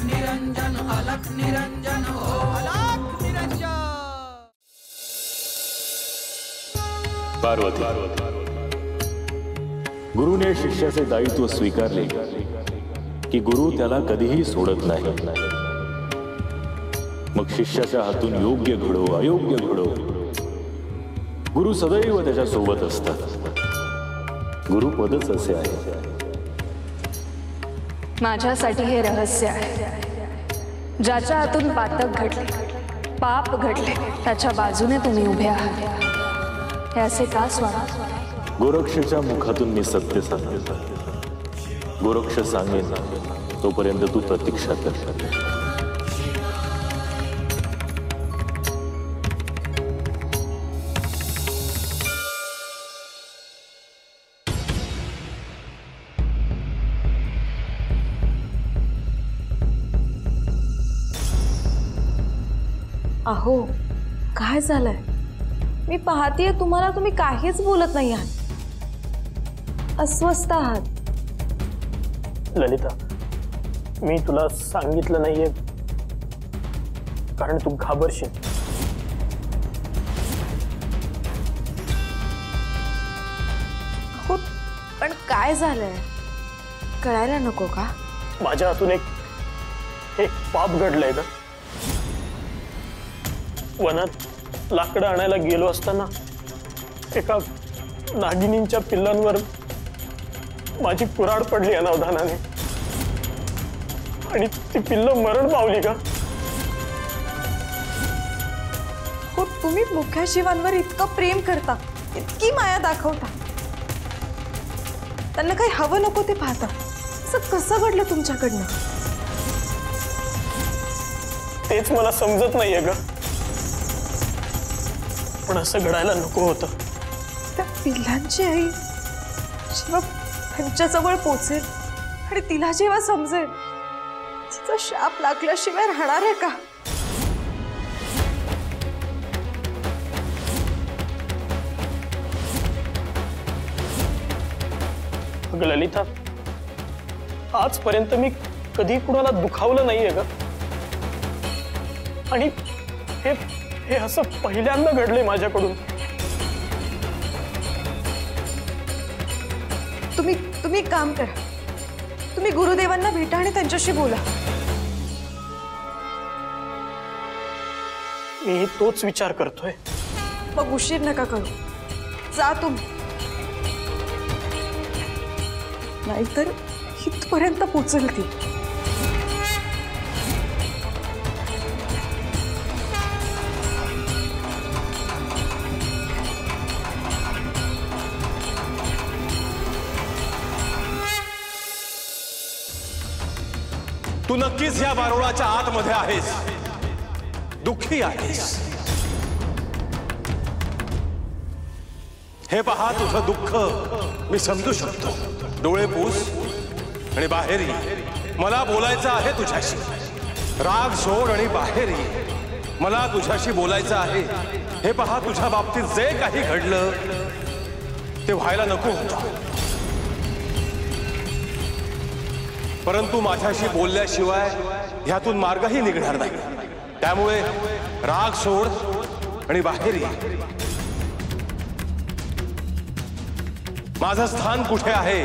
निरंजन अलख निरंजन हो अलख निरंजन। पार्वती, गुरुने शिष्याचे दायित्व स्वीकारले की गुरु त्याला कधीही सोडत नाही। मग शिष्याच्या हातून योग्य घडो अयोग्य घडो, गुरु सदैव त्याच्या सोबत असतात। गुरुपदच असे आहे। माझ्यासाठी हे रहस्य आहे। ज्याच्या हातून पातक घडले, पाप घडले, त्याच्या बाजूने तुम्ही उभे आहात। हे असे का स्वामी? गोरक्षच्या मुखातून मी सत्य सांगेन। गोरक्ष सांगेन तोपर्यंत तू प्रतीक्षा कर। अहो, काय झालंय? मी पाहतीये तुम्हाला, तुम्ही काहीच बोलत नाही आहात, अस्वस्थ आहात। ललिता, मी तुला सांगितलं नाहीये कारण तू घाबरशील। हो, पण काय झालंय कळायला नको का? माझ्या हातून एक पाप घडलंय का? वनात लाकडं आणायला गेलो असताना एका नागिनींच्या पिल्लांवर माझी कुऱ्हाड पडली अनावधानाने आणि ती पिल्लं मरण पावली का? हो, तुम्ही मुख्या शिवांवर इतकं प्रेम करता, इतकी माया दाखवता, त्यांना काही हवं नको ते पाहता, असं कसं घडलं तुमच्याकडनं? तेच मला समजत नाहीये ग, पण असं घडायला नको होतं। त्या पिल्लांची आई जेव्हा त्यांच्याजवळ पोचेल आणि तिला जेव्हा समजेल, तिचा शाप लागल्याशिवाय राहणार आहे का? अगं ललिता, आजपर्यंत मी कधी कुणाला दुखावलं नाहीये ग, आणि हे असं पहिल्यांदा घडलंय माझ्याकडून। तुम्ही एक काम करा, तुम्ही गुरुदेवांना भेटा आणि त्यांच्याशी बोला। मी तोच विचार करतोय। मग उशीर नका करू, जा तुम्ही, नाहीतर इथपर्यंत पोचेल ती। तू नक्कीच या वारुळाच्या आतमध्ये आहेस, दुःखी आहेस। हे पहा, तुझं दुःख मी समजू शकतो। डोळे पूस आणि बाहेर ये, मला बोलायचं आहे तुझ्याशी। राग सोड आणि बाहेर ये, मला तुझ्याशी बोलायचं आहे। हे पहा, तुझ्या बाबतीत जे काही घडलं ते व्हायला नको होतं, परंतु माझ्याशी बोलल्याशिवाय ह्यातून मार्गही निघणार नाही। त्यामुळे राग सोड आणि बाहेर ये। माझं स्थान कुठे आहे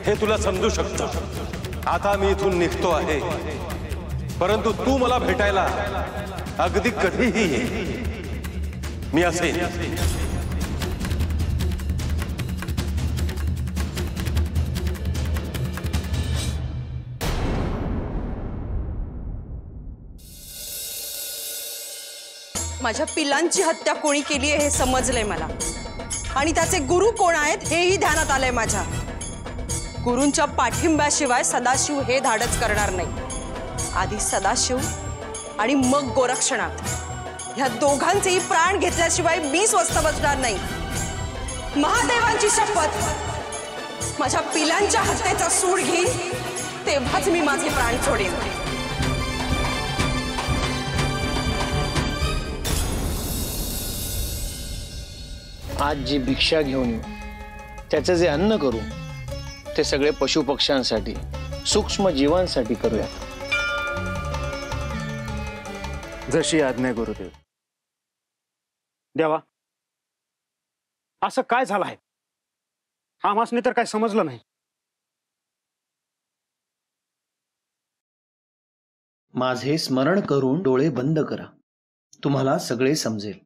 हे तुला समजू शकतं। आता मी इथून निघतो आहे, परंतु तू मला भेटायला अगदी कधीही ये, मी असेन। माझ्या पिलांची हत्या कोणी केली आहे हे समजलंय मला, आणि त्याचे गुरु कोण आहेत हेही ध्यानात आलंय माझ्या। गुरूंच्या पाठिंब्याशिवाय सदाशिव हे धाडस करणार नाही। आधी सदाशिव आणि मग गोरक्षनाथ, ह्या दोघांचेही प्राण घेतल्याशिवाय मी स्वस्थ बसणार नाही। महादेवांची शपथ, माझ्या पिलांच्या हत्येचा सूड घेईन तेव्हाच मी माझे प्राण सोडेन। आज जी भिक्षा घेऊन येऊ, त्याचं जे अन्न करू, ते सगळे पशुपक्ष्यांसाठी, सूक्ष्म जीवांसाठी करूया। जशी आज्ञा गुरुदेव. देवा, असं काय झालं आहे? आम्हासने तर काय समजलं नाही. माझे स्मरण करून डोळे बंद करा, तुम्हाला सगळे समजेल.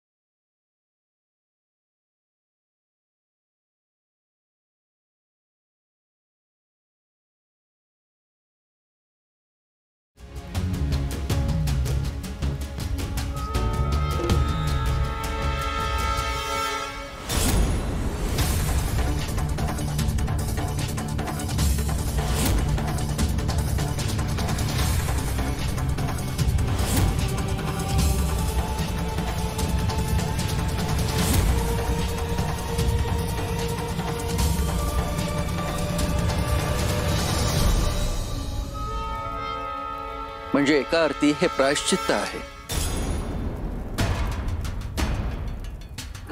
म्हणजे एका अर्थी हे प्रायश्चित्त आहे.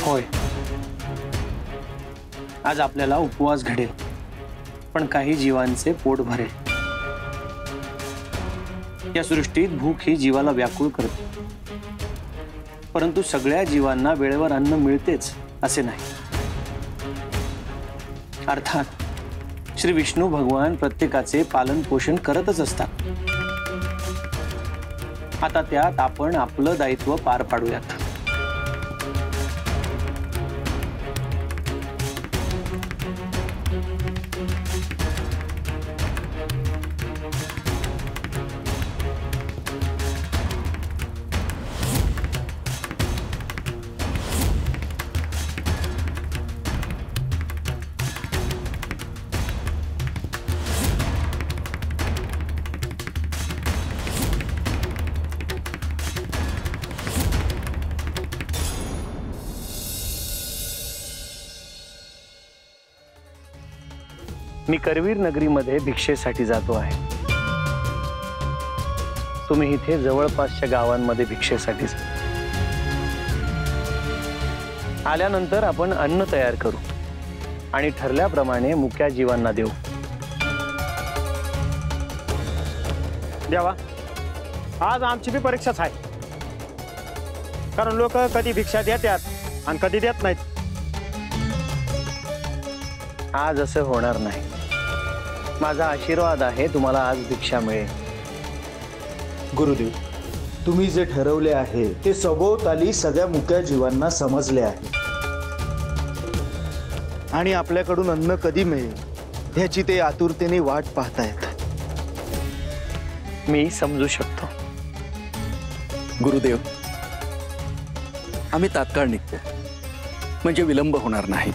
होय, आज आपल्याला उपवास घडेल, पण काही जीवांचे पोट भरेल. या सृष्टीत भूक ही जीवाला व्याकुळ करते, परंतु सगळ्या जीवांना वेळेवर अन्न मिळतेच असे नाही. अर्थात श्री विष्णू भगवान प्रत्येकाचे पालन पोषण करतच असतात. आता त्यात आपण आपलं दायित्व पार पाडूयात. मी करवीर नगरीमध्ये भिक्षेसाठी जातो आहे. तुम्ही इथे जवळपासच्या गावांमध्ये भिक्षेसाठी जा. आल्यानंतर आपण अन्न तयार करू आणि ठरल्याप्रमाणे मुक्या जीवांना देऊ. देवा, आज आमची बी परीक्षाच आहे. कारण लोक कधी भिक्षा देतात आणि कधी देत नाहीत. आज असं होणार नाही. माझा आशीर्वाद आहे, तुम्हाला आज भिक्षा मिळेल. गुरुदेव, तुम्ही जे ठरवले आहे ते सभोवताली सगळ्या मुक्या जीवांना समजले आहे आणि आपल्याकडून अन्न कधी मिळेल ह्याची ते आतुरतेने वाट पाहतायत. मी समजू शकतो. गुरुदेव, आम्ही तात्काळ निघतो, म्हणजे विलंब होणार नाही.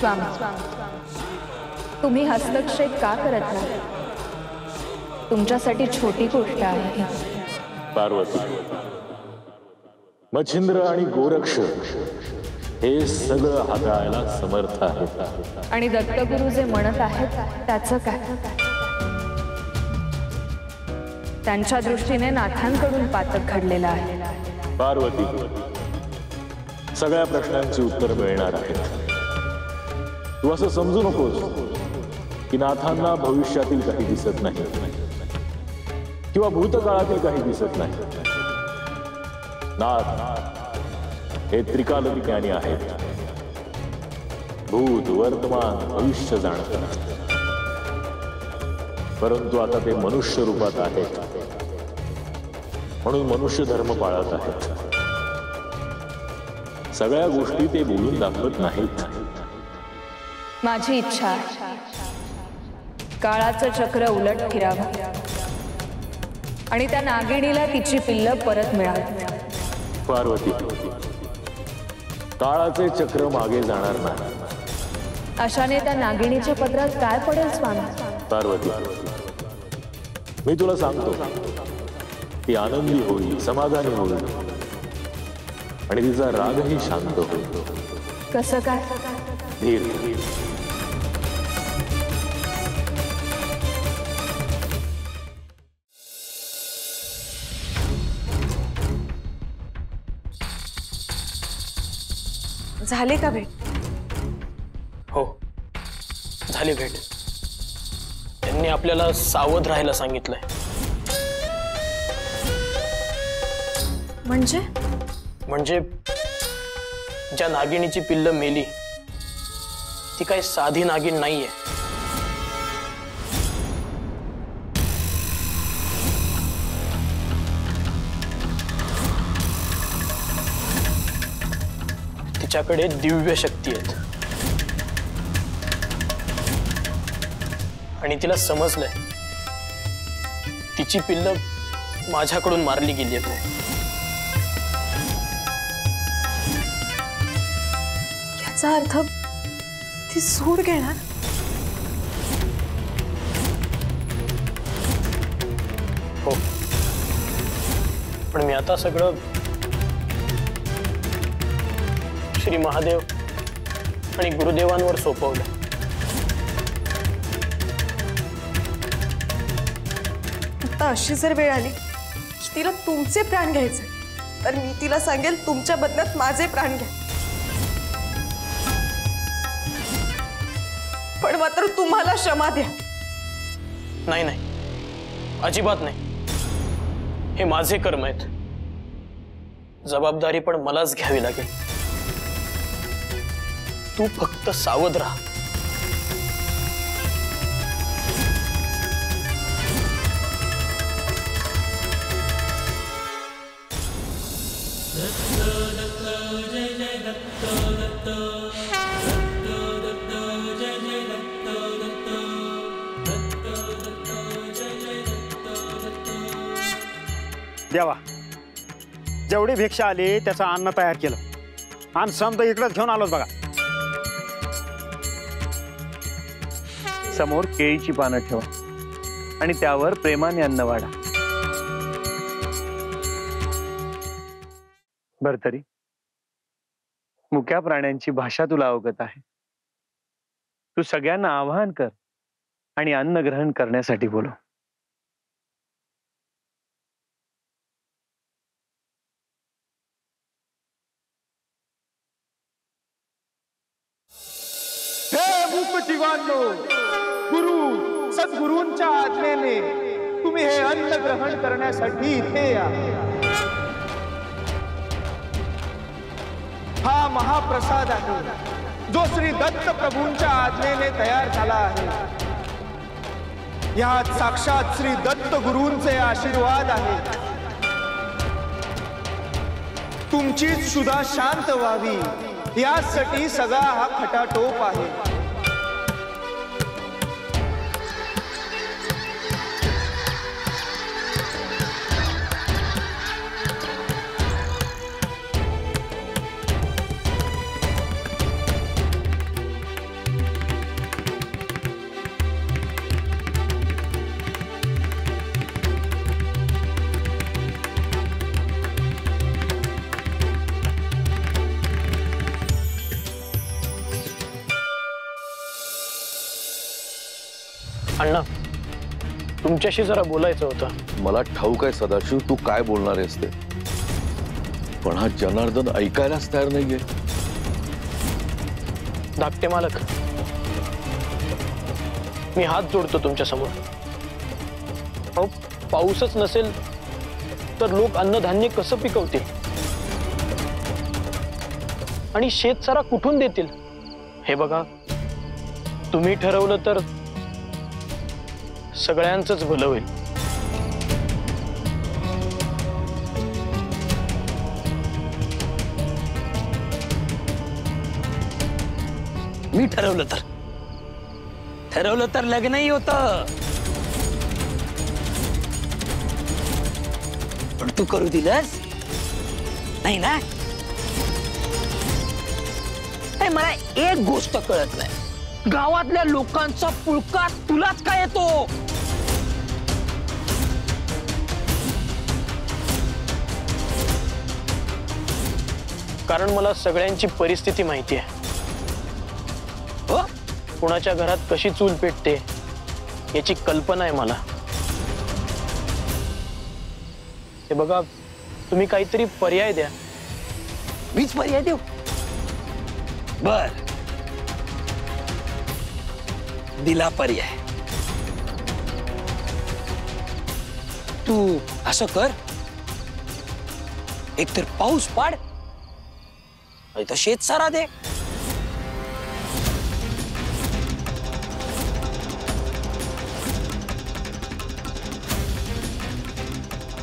स्वामी, तुम्ही हस्तक्षेप का करत नाही? तुमच्यासाठी छोटी गोष्ट आहे ही. पार्वती, मच्छिंद्र आणि गोरक्ष हे सगळं हाताळायला समर्थ आहेत. आणि दत्तगुरु जे म्हणत आहेत त्याचं काय? त्यांच्या दृष्टीने नाथांकडून पातक घडलेलं आहे. पार्वती, सगळ्या प्रश्नांची उत्तर मिळणार आहेत. तू असं समजू नकोस की नाथांना भविष्यातील काही दिसत नाही किंवा भूतकाळातील काही दिसत नाही. नाथ हे त्रिकाल ज्ञानी आहेत. भूत, वर्तमान, भविष्य जाणतात. परंतु आता ते मनुष्य रूपात आहेत, म्हणून मनुष्य धर्म पाळत आहेत. सगळ्या गोष्टी ते बोलून दाखवत नाहीत. माझी इच्छा आहे काळाचं चक्र उलट फिरावं आणि त्या नागिणीला तिची पिल्लं परत मिळावी. पार्वती, काळाचे चक्र मागे जाणार नाही. अशाने त्या नागिणीच्या पदरात काय पडेल स्वामी? पार्वती, मी तुला सांगतो, ती आनंदी होईल, समाधानी होईल आणि तिचा रागही शांत होईल. कसं काय? धीर. झाले का भेट? हो, झाली भेट. त्यांनी आपल्याला सावध राहायला सांगितलंय. म्हणजे ज्या नागिणीची पिल्ल मेली ती काही साधी नागिण नाहीये. तिच्याकडे दिव्य शक्ती आहेत आणि तिला समजलंय तिची पिल्ल माझ्याकडून मारली गेली आहेत. याचा अर्थ ती सूड घेणार? हो, पण मी आता सगळं श्री महादेव आणि गुरुदेवांवर सोपवलं. आता अशी जर वेळ आली की तिला तुमचे प्राण घ्यायचे तर मी तिला सांगेल तुमच्या बदल्यात माझे प्राण घ्या. पण मात्र तुम्हाला क्षमा द्या. नाही नाही, अजिबात नाही. हे माझे कर्म आहेत. जबाबदारी पण मलाच घ्यावी लागेल. तू फक्त सावध राहा. देवा, जेवढी भिक्षा आली त्याचं अन्न तयार केलं आणि समजा इकडंच घेऊन आलोच बघा. समोर केळीची पानं ठेवा आणि त्यावर प्रेमाने अन्न वाढा. भरतरी, मुक्या प्राण्यांची भाषा तुला अवगत आहे. तू सगळ्यांना आवाहन कर आणि अन्न ग्रहण करण्यासाठी बोलव. जीवांनो, गुरु सद्गुरूंच्या आज्ञेने तुम्ही हे अन्न ग्रहण करण्यासाठी इथे या. हा महाप्रसाद आहे जो श्री दत्त प्रभूंच्या आज्ञेने तयार झाला आहे. यात साक्षात श्री दत्त गुरूंचे आशीर्वाद आहेत. तुमची सुद्धा शांत व्हावी यासाठी सगळा हा खटाटोप आहे. अण्णा तुमच्याशी जरा बोलायचं होतं. मला ठाऊक आहे सदाशिव तू काय बोलणार आहेस ते, पण हा जनार्दन ऐकायलाच तयार नाहीये. धाकटे मालक, मी हात जोडतो तुमच्या समोर. अहो, पाऊसच नसेल तर लोक अन्नधान्य कसं पिकवतील आणि शेतसारा कुठून देतील? हे बघा, तुम्ही ठरवलं तर सगळ्यांचंच भलं होईल. मी ठरवलं तर लग्नही होतं, पण तू करू दिलंस नाही ना. मला एक गोष्ट कळत नाही, गावातल्या लोकांचा पुळका तुलाच काय येतो? कारण मला सगळ्यांची परिस्थिती माहिती आहे. कुणाच्या घरात कशी चूल पेटते याची कल्पना आहे मला. हे बघा, तुम्ही काहीतरी पर्याय द्या. मीच पर्याय देऊ? बर, दिला पर्याय. तू असं कर, एकतर पाऊस पाड, तर शेत सारा दे.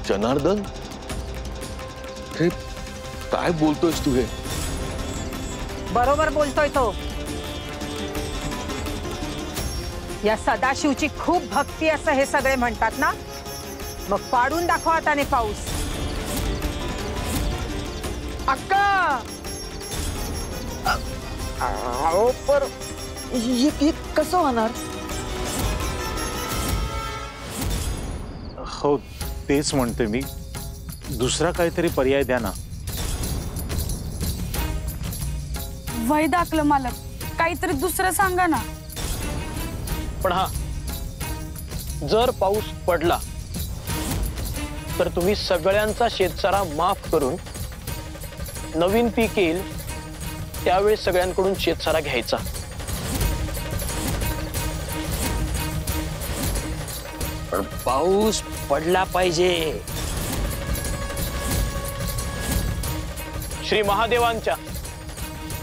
जनार्दन, हे काय बोलतोयस तू? हे बरोबर बोलतोय तो. या सदाशिवची खूप भक्ती असं हे सगळे म्हणतात ना, मग पाडून दाखवा त्याने पाऊस. अक्का, पर कसं होणार? हो तेच म्हणते मी, दुसरा काहीतरी पर्याय द्या ना. वय दाखलं मालक, काहीतरी दुसरं सांगा ना. पण हा, जर पाऊस पडला तर तुम्ही सगळ्यांचा शेतसारा माफ करून नवीन पीक येईल त्यावेळेस सगळ्यांकडून शेतसारा घ्यायचा. पण पाऊस पडला पाहिजे. श्री महादेवांच्या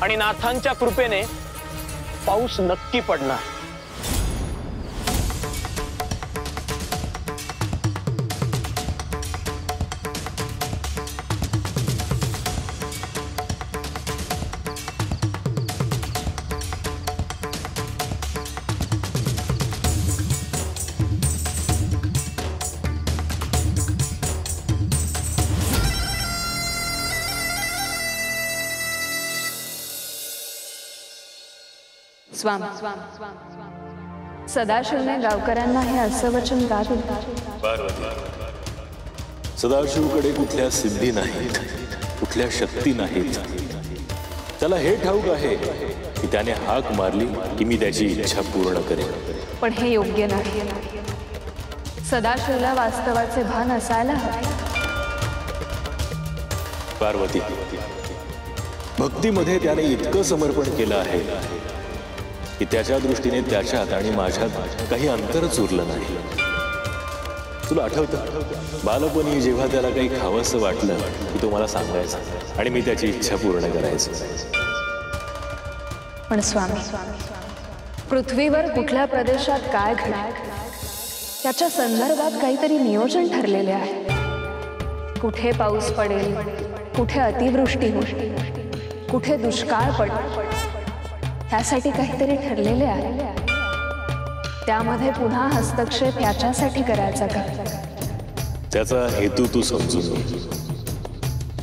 आणि नाथांच्या कृपेने पाऊस नक्की पडणार. स्वामी, सदाशिवने गावकऱ्यांना हे असं वचन का दिलं? सदाशिवकडे कुठल्या सिद्धी नाहीत, कुठल्या शक्ती नाहीत. त्याला हे ठाऊक आहे की त्याने हाक मारली की मी त्याची इच्छा पूर्ण करेन. पण हे योग्य नाही. सदाशिवला वास्तवाचे भान असायला हवे. पार्वती, भक्तीमध्ये त्याने इतकं समर्पण केलं आहे की त्याच्या दृष्टीने त्याच्यात आणि माझ्यात काही अंतरच उरलं नाही. तुला आठवतं, बालपणी जेव्हा त्याला काही खावंसं वाटलं की तो मला सांगायचा आणि मी त्याची इच्छा पूर्ण करायचो. पण स्वामी, पृथ्वीवर कुठल्या प्रदेशात काय घडणार त्याच्या संदर्भात काहीतरी नियोजन ठरलेले आहे. कुठे पाऊस पडेल, कुठे अतिवृष्टी होईल, कुठे दुष्काळ पडेल, त्यासाठी काहीतरी ठरलेले आहे. त्यामध्ये पुन्हा हस्तक्षेप याच्यासाठी करायचा का? त्याचा हेतू तू समजून घे.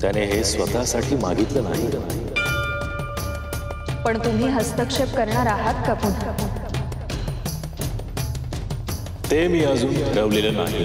त्याने हे स्वतःसाठी मागितलं नाही. पण तुम्ही हस्तक्षेप करणार आहात का पुन्हा? ते मी अजून ठरवलेलं नाही.